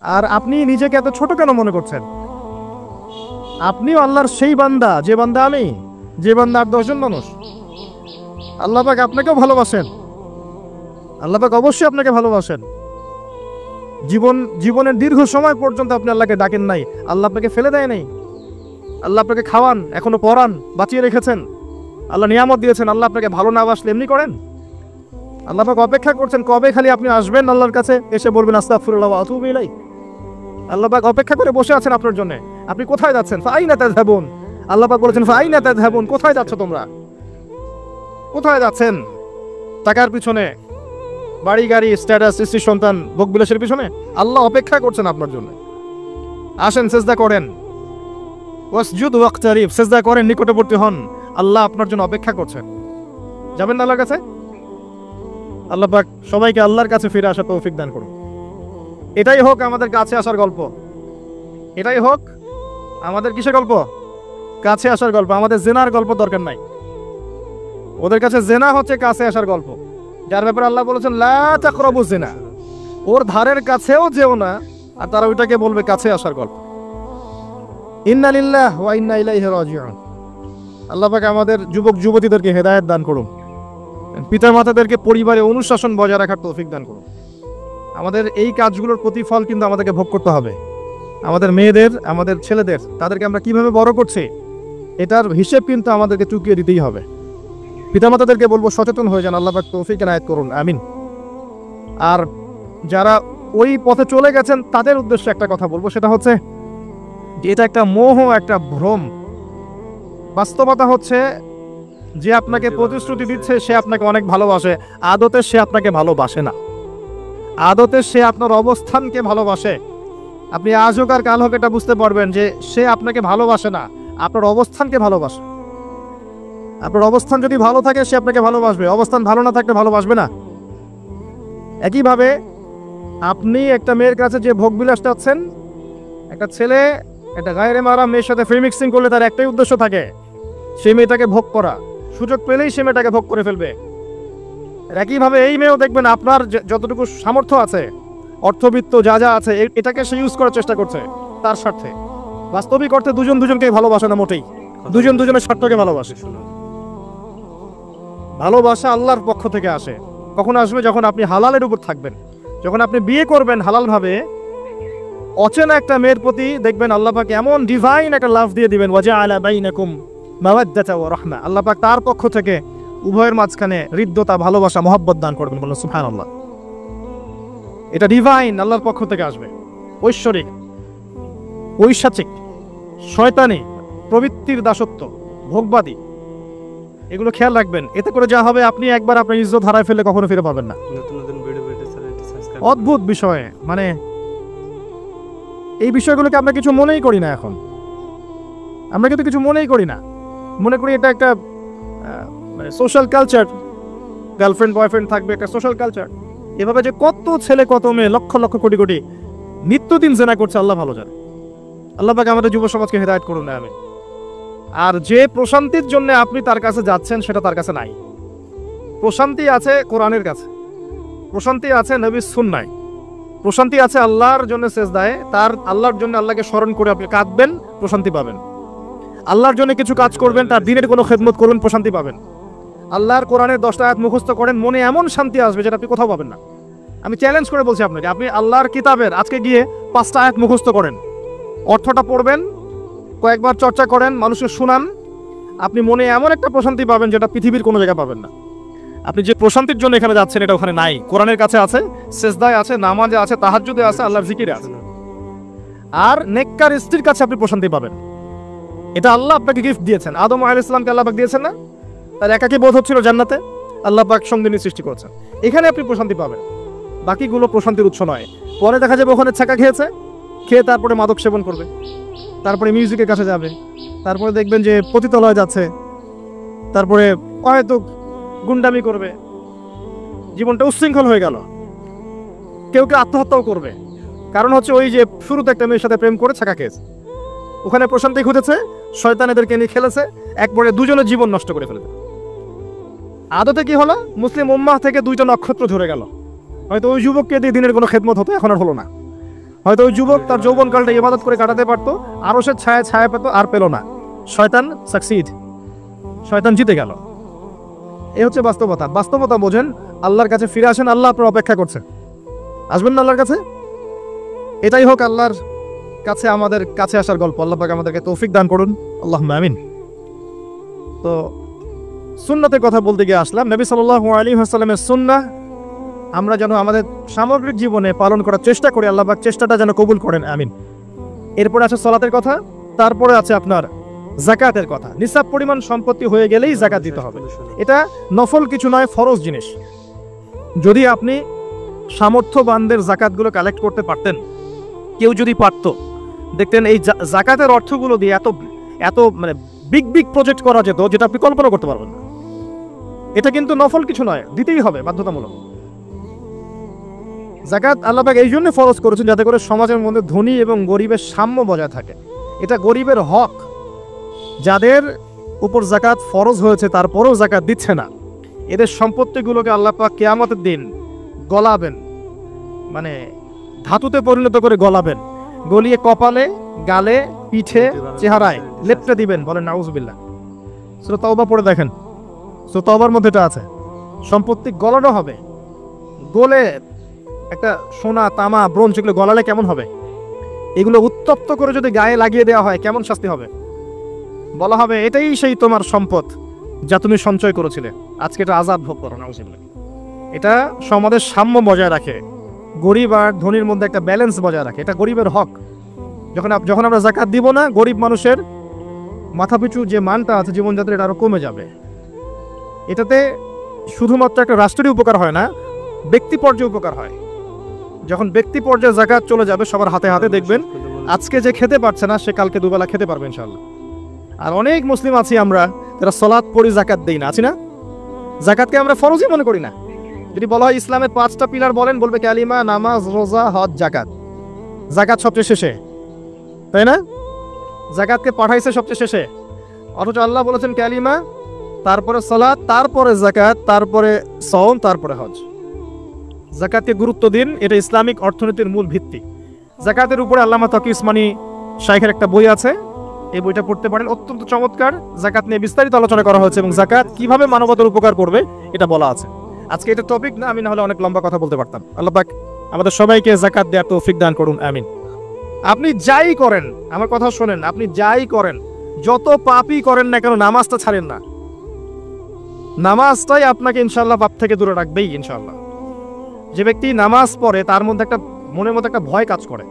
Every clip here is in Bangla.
আর আপনি নিজেকে এত ছোট কেন মনে করছেন? আপনিও আল্লাহর সেই বান্দা, যে বান্দা আমি, যে বান্দা আর 10 জন মানুষ। আল্লাহ পাক আপনাকেও ভালোবাসেন। আল্লাহ পাক অবশ্যই আপনাকে ভালোবাসেন। জীবনের দীর্ঘ সময় পর্যন্ত আপনি আল্লাহকে ডাকেন নাই, আল্লাহ আপনাকে ফেলে দেয় নাই। আল্লাহ আপনাকে খাওয়ান, এখনো পড়ান, বাঁচিয়ে রেখেছেন। আল্লাহ নিয়ামত দিয়েছেন। আল্লাহ আপনাকে ভালো না বাসলে এমনি করেন? আল্লাহ পাক অপেক্ষা করছেন কবে খালি আপনি আসবেন আল্লাহর কাছে, এসে বলবেন আস্তাগফিরুল্লাহ ওয়া আতুবু ইলাইহি। আল্লাহ পাক অপেক্ষা করে বসে আছেন আপনার জন্য। আপনি কোথায় যাচ্ছেন? ফাআইনা তাযহাবুন। আল্লাহ পাক বলেছেন ফাআইনা তাযহাবুন, কোথায় যাচ্ছ তোমরা? কোথায় যাচ্ছেন? টাকার পিছনে, বাড়ি গাড়ি, স্ট্যাটাস, স্ত্রী সন্তান, ভোগবিলাসের পিছনে? আল্লাহ অপেক্ষা করছেন আপনার জন্য। আসেন, সিজদা করেন। ওয়াসজুদু ওয়াকতারিব, সিজদা করেন, নিকটবর্তী হন। আল্লাহ আপনার জন্য অপেক্ষা করছেন। যাবেন না আল্লাহর কাছে? আল্লাহ পাক সবাইকে আল্লাহর কাছে ফিরে আসার তৌফিক দান করুন। এটাই হোক আমাদের কাছে আসার গল্প। এটাই হোক আমাদের কিসের গল্প? কাছে আসার গল্প। আমাদের জেনার গল্প দরকার নাই। ওদের কাছে জেনা হচ্ছে কাছে আসার গল্প, যার ব্যাপারে আল্লাহ বলেছেন লা তাকরাবু জিনা, ওর ধারের কাছেও যেও না, আর তারা ওইটাকে বলবে কাছে আসার গল্প। ইন্না লিল্লাহি ওয়া ইন্না ইলাইহি রাজিউন। আল্লাহ পাক আমাদের যুবক যুবতীদেরকে হেদায়েত দান করুন। পিতা মাতাদেরকে পরিবারে অনুশাসন বজায় রাখার তৌফিক দান করুন। আমাদের এই কাজগুলোর প্রতিফল কিন্তু আমাদেরকে ভোগ করতে হবে। আমাদের মেয়েদের, আমাদের ছেলেদের, তাদেরকে আমরা কিভাবে বড় করছি এটার হিসেব কিন্তু আমাদেরকে চুকিয়ে দিতেই হবে। পিতামাতাদেরকে বলবো সচেতন হয়ে যান। আল্লাহ পাক তৌফিক এনায়েত করুন, আমিন। আর যারা ওই পথে চলে গেছেন তাদের উদ্দেশ্যে একটা কথা বলবো, সেটা হচ্ছে যে এটা একটা মোহ, একটা ভ্রম। বাস্তবতা হচ্ছে যে আপনাকে প্রতিশ্রুতি দিচ্ছে সে আপনাকে অনেক ভালোবাসে, আদতে সে আপনাকে ভালোবাসে না। আদতে সে আপনার অবস্থানকে ভালোবাসে। আপনি আজ হোক আর কাল হোক এটা বুঝতে পারবেন যে সে আপনাকে ভালোবাসে না, আপনার অবস্থানকে ভালোবাসে। আপনার অবস্থান যদি ভালো থাকে সে আপনাকে ভালোবাসবে, অবস্থান ভালো না থাকলে ভালোবাসবে না। একইভাবে আপনি একটা মেয়ের কাছে যে ভোগবিলাস চাচ্ছেন, একটা ছেলে একটা গায়রে মারা মেয়ের সাথে ফ্রি মিক্সিং করলে তার একটাই উদ্দেশ্য থাকে, সেই মেয়েটাকে ভোগ করা। সুযোগ পেলেই সে মেয়েটাকে ভোগ করে ফেলবে। একইভাবে এই মেয়েও দেখবেন আপনার যতটুকু সামর্থ্য আছে, অর্থবিত্ত যা যা আছে, এটাকে সে ইউজ করার চেষ্টা করছে তার স্বার্থে। বাস্তবিক অর্থে দুজন দুজনকে ভালোবাসে না মোটেই, দুজন দুজনের স্বার্থকে ভালোবাসে। ভালোবাসা আল্লাহর পক্ষ থেকে আসে। কখন আসবে? যখন আপনি হালালের উপর থাকবেন, যখন আপনি বিয়ে করবেন হালালভাবে। অচেনা একটা মেয়ের প্রতি দেখবেন আল্লাহ পাক এমন ডিভাইন একটা লাভ দিয়ে দিবেন, ওয়াজআলা বাইনাকুম মাওয়াদ্দাতা ওয়া রাহমা। আল্লাহ পাক তার পক্ষ থেকে উভয়ের মাঝখানে হৃদ্যতা, ভালোবাসা, মহব্বত দান করবেন। বলুন সুবহানাল্লাহ। এটা ডিভাইন, আল্লাহর পক্ষ থেকে আসবে। ঐশ্বরিক, ঐশাচিক, শয়তানি প্রবৃত্তির দাসত্ব, ভোগবাদী, এগুলো খেয়াল রাখবেন। এতে করে যা হবে, আপনি একবার আপনার ইজ্জত হারায় ফেললে কখনো ফিরে পাবেন না। অদ্ভুত বিষয়, মানে এই বিষয়গুলোকে আমরা কিছু মনেই করি না এখন। আমরা কিন্তু কিছু মনেই করি না, মনে করি এটা একটা মানে সোশ্যাল কালচার। গার্লফ্রেন্ড বয়ফ্রেন্ড থাকবে, একটা সোশ্যাল কালচার। এভাবে যে কত ছেলে কত মেয়ে, লক্ষ লক্ষ কোটি কোটি নিত্যদিন জেনা করছে, আল্লাহ ভালো জানে। আল্লাহ পাক আমাদের যুব সমাজকে হেদায়েত করুন, আমিন। আর যে প্রশান্তির জন্য আপনি তার কাছে যাচ্ছেন সেটা তার কাছে নাই। প্রশান্তি আছে কোরআনের কাছে, প্রশান্তি আছে নবীর সুন্নায়, প্রশান্তি আছে আল্লাহর জন্য সেজদায়। তার আল্লাহর জন্য আল্লাহকে স্মরণ করে আপনি কাঁদবেন, প্রশান্তি পাবেন। আল্লাহর জন্য কিছু কাজ করবেন, তার দিনের কোনো খেদমত করবেন, প্রশান্তি পাবেন। আল্লাহর কোরআনের 10টা আয়াত মুখস্থ করেন, মনে এমন শান্তি আসবে যেটা আপনি কোথাও পাবেন না। আমি চ্যালেঞ্জ করে বলছি আপনাকে, আপনি আল্লাহর কিতাবের আজকে গিয়ে 5টা আয়াত মুখস্থ করেন, অর্থটা পড়বেন, কয়েকবার চর্চা করেন, মানুষকে শুনান, আপনি মনে এমন একটা প্রশান্তি পাবেন যেটা পৃথিবীর কোনো জায়গায় পাবেন না। আপনি যে প্রশান্তির জন্য এখানে যাচ্ছেন এটা ওখানে নাই। কোরআনের কাছে আছে, সেজদায় আছে, নামাজে আছে, তাহাজ্জুদে আছে, আল্লাহর জিকিরে আছে। আর নেককার স্ত্রীর কাছে আপনি প্রশান্তি পাবেন। এটা আল্লাহ আপনাকে গিফট দিয়েছেন। আদম আলাইহিস সালামকে আল্লাহ পাক দিয়েছেন না? তার একাকী বোধ হচ্ছিল জান্নাতে, আল্লাহ পাক সঙ্গিনী সৃষ্টি করেছেন। এখানে আপনি প্রশান্তি পাবেন, বাকিগুলো প্রশান্তির উৎস নয়। পরে দেখা যাবে ওখানে ছাকা খেয়েছে, খেয়ে তারপরে মাদক সেবন করবে, তারপরে মিউজিকের কাছে যাবে, তারপরে দেখবেন যে পতিতালয়ে যাচ্ছে, তারপরে হয়তো গুন্ডামি করবে, জীবনটা উচ্ছৃঙ্খল হয়ে গেল। কেউ কেউ আত্মহত্যাও করবে। কারণ হচ্ছে ওই যে শুরুতে একটা মেয়ের সাথে প্রেম করে ছাকা খেয়েছে, ওখানে প্রশান্তি খুঁজেছে, শয়তান এদেরকে নিয়ে খেলেছে, একবারে দুজনের জীবন নষ্ট করে ফেলেছে। আদতে কি হলো? মুসলিম উম্মাহ থেকে 2টা নক্ষত্র ঝরে গেল। হয়তো ওই যুবককে দিয়ে দিনের কোনো খেদমত হতো, এখন আর হলো না। হয়তো ওই যুবক তার যৌবনকালটা ইবাদত করে কাটাতে পারতো, আরো সে ছায়া ছায়া পেত, আর পেল না। শয়তান সাকসিড, শয়তান জিতে গেল। এই হচ্ছে বাস্তবতা। বাস্তবতা বোঝেন, আল্লাহর কাছে ফিরে আসেন, আল্লাহ আপনার অপেক্ষা করছেন। আসবেন না আল্লাহর কাছে? এটাই হোক আল্লাহর কাছে আমাদের কাছে আসার গল্প। আল্লাহ পাক আমাদেরকে তৌফিক দান করুন, আল্লাহুম্মা আমিন। তো সুন্নাতের কথা বলতে গিয়ে আসলাম। নবী সাল্লাল্লাহু আলাইহি ওয়াসাল্লামের সুন্নাহ আমরা যেন আমাদের সামগ্রিক জীবনে পালন করার চেষ্টা করি, আল্লাহ পাক চেষ্টাটা যেন কবুল করেন, আমিন। এরপরে আছে সালাতের কথা, তারপরে আছে আপনার যাকাতের কথা। নিসাব পরিমাণ সম্পত্তি হয়ে গেলেই যাকাত দিতে হবে। এটা নফল কিছু নয়, ফরজ জিনিস। যদি আপনি সামর্থ্যবানদের যাকাতগুলো কালেক্ট করতে পারতেন, কেউ যদি পারত, দেখতেন এই যাকাতের অর্থগুলো দিয়ে এত এত মানে বিগ বিগ প্রজেক্ট করা যেত, যেটা আপনি কল্পনা করতে পারবেন না। এটা কিন্তু নফল কিছু নয়, দিতেই হবে বাধ্যতামূলক। যাকাত আল্লাহ পাক এই জন্য ফরজ করেছেন যাতে করে সমাজের মধ্যে ধনী এবং গরিবের সাম্য বজায় থাকে। এটা গরিবের হক। যাদের উপর যাকাত ফরজ হয়েছে তারপরেও যাকাত দিচ্ছে না, এদের সম্পত্তিগুলোকে আল্লাহ পাক কিয়ামতের দিন গলাবেন, মানে ধাতুতে পরিণত করে গলাবেন, গলিয়ে কপালে, গালে, পিঠে, চেহারায় লেপটে দিবেন। বলেন নাউজুবিল্লাহ। সূরা তাওবা পড়ে দেখেন, সূরা তাওবার মধ্যে এটা আছে। সম্পত্তি গলানো হবে, গলে একটা সোনা, তামা, ব্রোঞ্জ এগুলো গলালে কেমন হবে? এগুলো উত্তপ্ত করে যদি গায়ে লাগিয়ে দেওয়া হয় কেমন শাস্তি হবে? বলা হবে এটাই সেই তোমার সম্পদ যা তুমি সঞ্চয় করেছিলে, আজকে এটা আযাব ভোগ করো। নাউজুবিল্লাহ। এটা সমাজের সাম্য বজায় রাখে, গরিব আর ধনীর মধ্যে একটা ব্যালেন্স বজায় রাখে। এটা গরিবের হক। যখন আমরা যাকাত দিব না, গরিব মানুষের মাথাপিছু যে মানটা আছে জীবনযাত্রা, এটা আরো কমে যাবে। এটাতে শুধুমাত্র একটা রাষ্ট্রের উপকার হয় না, ব্যক্তি পর্যায়ে উপকার হয়। যখন ব্যক্তি পর্যায়ে যাকাত চলে যাবে সবার হাতে হাতে, দেখবেন আজকে যে খেতে পারছে না সে কালকে দুবেলা খেতে পারবে ইনশাআল্লাহ। আর অনেক মুসলিম আছি আমরা যারা সালাত পড়ি, যাকাত দেই না, আছি না? যাকাতকে আমরা ফরজই মনে করি না। যদি বলা হয় ইসলামের 5টা পিলার বলেন, বলবে কালিমা, নামাজ, রোজা, হজ, যাকাত। যাকাত সবচেয়ে শেষে, তাই না? যাকাতকে পাঠাইছে সবচেয়ে শেষে, অথচ আল্লাহ বলেছেন কালিমা, তারপরে সালাত, তারপরে যাকাত, তারপরে সওম, তারপরে হজ। যাকাতকে গুরুত্ব দিন, এটা ইসলামিক অর্থনীতির মূল ভিত্তি। যাকাতের উপরে আল্লামা তকি উসমানী শাইখের একটা বই আছে, এই বইটা পড়তে পারেন, অত্যন্ত চমৎকার। যাকাত নিয়ে বিস্তারিত আলোচনা করা হয়েছে এবং যাকাত কিভাবে মানবতার উপকার করবে এটা বলা আছে। আজকে এটা টপিক না, আমি না হলে অনেক লম্বা কথা বলতে পারতাম। আল্লাহ পাক আমাদের সবাইকে যাকাত দেওয়ার তৌফিক দান করুন, আমিন। আপনি যাই করেন, আমার কথা শোনেন, আপনি যাই করেন, যত পাপই করেন না কেন, নামাজটা ছাড়েন না। নামাজটাই আপনাকে ইনশাআল্লাহ পাপ থেকে দূরে রাখবেই ইনশাআল্লাহ। যে ব্যক্তি নামাজ পড়ে তার মধ্যে একটা মনের মধ্যে একটা ভয় কাজ করে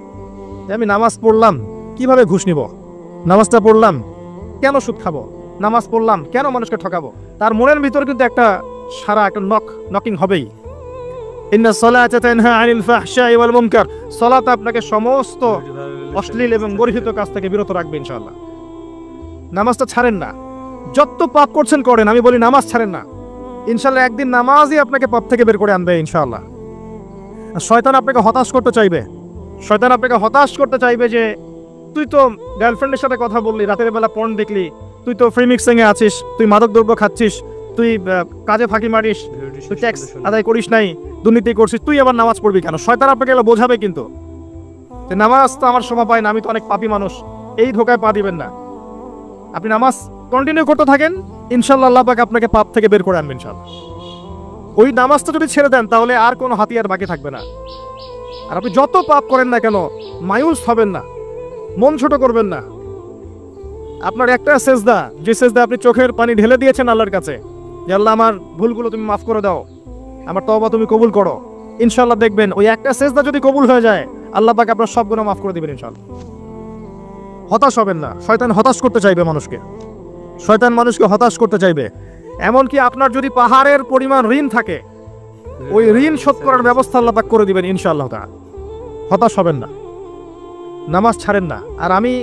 যে আমি নামাজ পড়লাম, কিভাবে ঘুষ নিব? নামাজটা পড়লাম, কেন সুদ খাবো? নামাজ পড়লাম, কেন মানুষকে ঠকাবো? তার মনের ভিতর কিন্তু একটা সারা একটা নকিং হবেই। ইন্না সালাতা তানহা আনিল ফাহশাই ওয়াল মুনকার। সালাত আপনাকে সমস্ত অশ্লীল এবং গর্হিত কাজ থেকে বিরত রাখবে ইনশাআল্লাহ। নামাজটা ছাড়েন না, যত পাপ করছেন করেন, আমি বলি নামাজ ছাড়েন না। ইনশাআল্লাহ একদিন নামাজই আপনাকে পাপ থেকে বের করে আনবে ইনশাআল্লাহ। শয়তান আপনাকে হতাশ করতে চাইবে, শয়তান আপনাকে হতাশ করতে চাইবে যে তুই তো গার্লফ্রেন্ডের সাথে কথা বললি, রাতের বেলা পর্ন দেখলি, তুই তো ফ্রি মিক্সিং এ আছিস, তুই মাদক দ্রব্য খাচ্ছিস, তুই কাজে ফাঁকি মারিস, তুই ট্যাক্স আদায় করিস নাই, দুর্নীতি করছিস, তুই আবার নামাজ পড়বি কেন? শয়তান আপনাকে এগুলো বোঝাবে, কিন্তু নামাজ তো আমার শোভা পায় না, আমি তো অনেক পাপী মানুষ, এই ধোকায় পা দিবেন না। আপনি নামাজ কন্টিনিউ করতে থাকেন, ইনশাআল্লাহ আল্লাহ পাক আপনাকে পাপ থেকে বের করে আনবেন ইনশাআল্লাহ। ওই নামাজটা যদি ছেড়ে দেন তাহলে আর কোনো হাতিয়ার বাকি থাকবে না। আর আপনি যত পাপ করেন না কেন, মায়ুস হবেন না, মন ছোট করবেন না। আপনার একটা সেজদা, যে সেজদা আপনি চোখের পানি ঢেলে দিয়েছেন আল্লাহর কাছে, যে আল্লাহ আমার ভুলগুলো তুমি মাফ করে দাও, আমার তওবা তুমি কবুল করো, ইনশাআল্লাহ দেখবেন ওই একটা সেজদা যদি কবুল হয়ে যায়, আল্লাহ পাক আপনার সব গুনাহ মাফ করে দিবেন ইনশাআল্লাহ। হতাশ হবেন না। শয়তান হতাশ করতে চাইবে মানুষকে, শয়তান মানুষকে হতাশ করতে চাইবে। এমনকি আপনার যদি পাহাড়ের পরিমাণ ঋণ থাকে, ওই ঋণ শোধ করার ব্যবস্থা আল্লাহ পাক করে দিবেন ইনশাআল্লাহ তাআলা। হতাশ হবেন না, নামাজ ছাড়েন না। আর আমি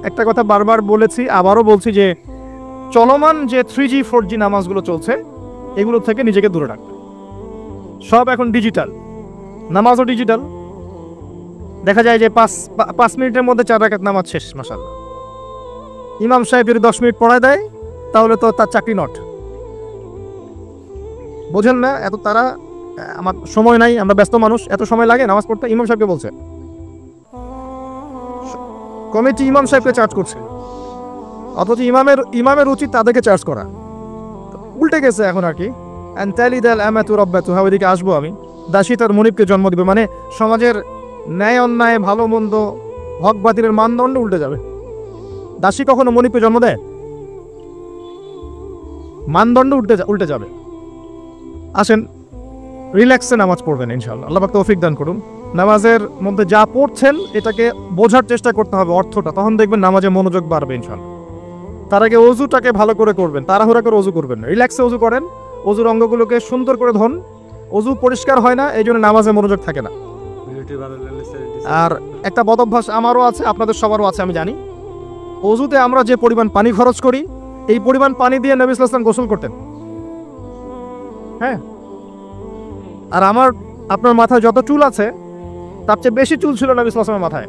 একটা কথা বারবার বলেছি, আবারও বলছি, যে চলমান যে 3G 4G নামাজগুলো চলছে, এগুলো থেকে নিজেকে দূরে রাখবে। সব এখন ডিজিটাল, নামাজও ডিজিটাল। দেখা যায় যে 5 মিনিটের মধ্যে 4 রাকাত নামাজ শেষ, মাশাআল্লাহ। ইমাম সাহেব যদি 10 মিনিট পড়ায় দেয় তাহলে তো তার চাকরি নট। বোঝেন না এত তারা, আমার সময় নাই, আমরা ব্যস্ত মানুষ, এত সময় লাগে নামাজ পড়তে? ইমাম সাহেবকে বলছে কমিটি ইমাম সাহেবকে চার্জ করছে, অথচ ইমামের উচিত তাদেরকে চার্জ করা। উল্টে গেছে এখন আর কি। ওইদিকে আসবো আমি। দাসী তার মনিবকে জন্ম দিবে, মানে সমাজের ন্যায় অন্যায় ভালো মন্দ হক বাতিলের মানদণ্ড উল্টে যাবে। দাসী কখনো মনিবকে জন্ম দেয়? মানদণ্ড উল্টে যাবে। আসেন রিল্যাক্সে নামাজ পড়বেন ইনশাআল্লাহ। আল্লাহ পাক তৌফিক দান করুন। নামাজের মধ্যে যা পড়ছেন এটাকে বোঝার চেষ্টা করতে হবে অর্থটা, তখন দেখবেন নামাজে মনোযোগ বাড়বে ইনশাআল্লাহ। তার আগে অজুটাকে ভালো করে করবেন, তাড়াহুড়া করে অজু করবেন না, রিল্যাক্সে অজু করেন। অজুর অঙ্গগুলোকে সুন্দর করে ধরুন। অজু পরিষ্কার হয় না, এই জন্য নামাজে মনোযোগ থাকে না। আর একটা বদ অভ্যাস আমারও আছে, আপনাদের সবারও আছে আমি জানি। অজুতে আমরা যে পরিমাণ পানি খরচ করি, এই পরিমাণ পানি দিয়ে নবী সাল্লাল্লাহু আলাইহি ওয়াসাল্লাম গোসল করতেন। হ্যাঁ, আর আপনার মাথায় যত চুল আছে তার চেয়ে বেশি চুল ছিল নবী সাল্লাল্লাহু আলাইহি ওয়াসাল্লামের মাথায়।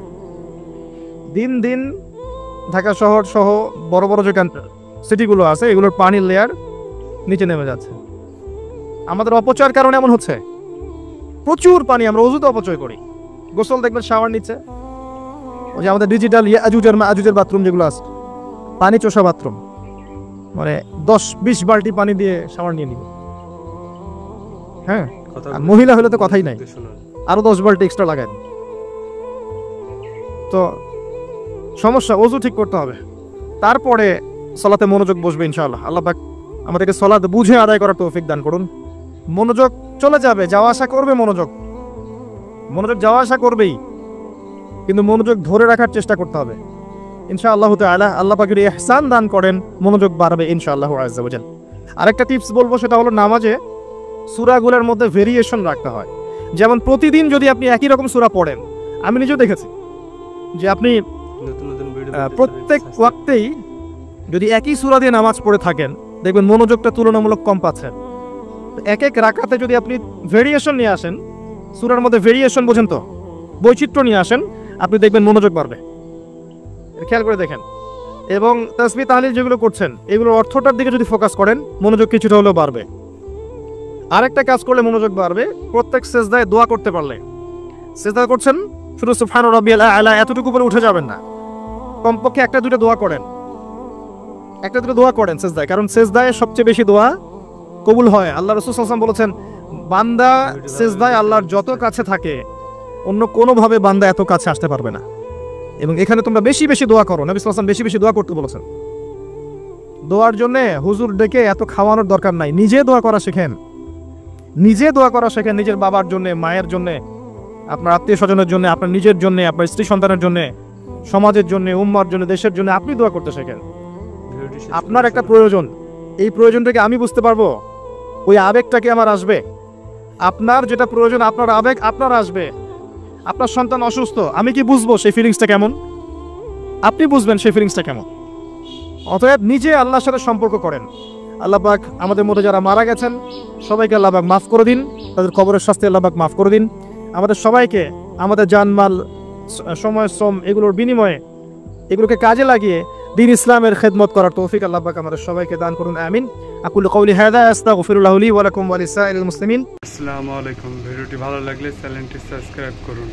দিন দিন ঢাকা শহর সহ বড় বড় যে সিটিগুলো আছে এগুলোর পানির লেয়ার নিচে নেমে যাচ্ছে। আমাদের অপচয়ের কারণে এমন হচ্ছে। প্রচুর পানি আমরা অজুতে অপচয় করি। গোসল দেখবেন শাওয়ার নিচে, ওই যে আমাদের ডিজিটাল আজুজের বাথরুম যেগুলো আছে, পানি চোষা বাথরুম, মানে 10-20 বালতি পানি দিয়ে শাওয়ার নিয়ে নিবে। হ্যাঁ, মহিলা হলে তো কথাই নাই, আরো 10 বালতি এক্সট্রা লাগায়। তো সমস্যা, অজু ঠিক করতে হবে, তারপরে সালাতে মনোযোগ বসবে ইনশাআল্লাহ। আল্লাহ পাক আমাদেরকে সালাত বুঝে আদায় করার তৌফিক দান করুন। মনোযোগ চলে যাবে, যাওয়া আসা করবে, মনোযোগ যাওয়া আসা করবেই, কিন্তু মনোযোগ ধরে রাখার চেষ্টা করতে হবে ইনশাআল্লাহ তাআলা। আল্লাহ পাক যদি ইহসান দান করেন মনোযোগ বাড়বে ইনশাআল্লাহ আযজা ওয়া জাল। আরেকটা টিপস বলবো, সেটা হলো নামাজে সূরাগুলোর মধ্যে ভেরিয়েশন রাখতে হয়। যেমন প্রতিদিন যদি আপনি একই রকম সূরা পড়েন, আমি নিজেও দেখেছি যে আপনি প্রত্যেক ওয়াক্তেই যদি একই সূরা দিয়ে নামাজ পড়ে থাকেন, দেখবেন মনোযোগটা তুলনামূলক কম পাচ্ছেন। এক এক রাকাতে যদি আপনি ভেরিয়েশন নিয়ে আসেন, সূরার মধ্যে ভেরিয়েশন বোঝেন তো, বৈচিত্র্য নিয়ে আসেন, আপনি দেখবেন মনোযোগ বাড়বে। খেয়াল করে দেখেন। এবং তাসবিহ তাহলিল যেগুলো করছেন এগুলোর অর্থটার দিকে যদি ফোকাস করেন, মনোযোগ কিছুটা হলেও বাড়বে। আরেকটা কাজ করলে মনোযোগ বাড়বে, প্রত্যেক সেজদায় দোয়া করতে পারলে। সেজদা করছেন, শুধু সুবহান রাব্বিয়াল আ'লা এতটুকু বলে উঠে যাবেন না, কমপক্ষে একটা দুটো দোয়া করেন সেজদায়, কারণ সেজদায় সবচেয়ে বেশি দোয়া কবুল হয়। আল্লাহ রাসূল সাল্লাল্লাহু আলাইহি ওয়াসাল্লাম বলেছেন, বান্দা সেজদায় আল্লাহর যত কাছে থাকে অন্য কোনোভাবে বান্দা এত কাছে আসতে পারবে না। এবং এখানে তোমরা বেশি বেশি দোয়া করো, নবী সাল্লাল্লাহু আলাইহি ওয়াসাল্লাম বেশি বেশি দোয়া করতে বলেছেন। দোয়ার জন্য হুজুর ডেকে এত খাওয়ানোর দরকার নাই, নিজে দোয়া করা শেখেন। নিজের বাবার জন্য, মায়ের জন্য, আপনার আত্মীয় স্বজনের জন্য, আপনার নিজের জন্য, আপনার স্ত্রী সন্তানের জন্য, সমাজের জন্য, উম্মার জন্য, দেশের জন্য আপনি দোয়া করতে শেখেন। আপনার একটা প্রয়োজন, এই প্রয়োজনটাকে আমি বুঝতে পারবো, ওই আবেগটাকে আমার আসবে। আপনার যেটা প্রয়োজন, আপনার আবেগ আপনার আসবে। আপনার সন্তান অসুস্থ, আমি কি বুঝবো সেই ফিলিংসটা কেমন? আপনি বুঝবেন সেই ফিলিংসটা কেমন। অতএব নিজে আল্লাহর সাথে সম্পর্ক করেন। আল্লাহ পাক আমাদের মধ্যে যারা মারা গেছেন সবাইকে আল্লাহ পাক মাফ করে দিন, তাদের কবরের শাস্তি আল্লাহ পাক মাফ করে দিন। আমাদের সবাইকে আমাদের জানমাল, সময়, শ্রম এগুলোর বিনিময়ে এগুলোকে কাজে লাগিয়ে দ্বীন ইসলামের খেদমত করার তৌফিক আল্লাহ পাক আমাদের সবাইকে দান করুন, আমিন। আকুলু কওলি হাযা আস্তাগফিরুল্লাহ লি ওয়া লাকুম ওয়া লিসাইরিল মুসলিমিন। আসসালামু আলাইকুম। ভিডিওটি ভালো লাগলে চ্যানেলটি সাবস্ক্রাইব করুন।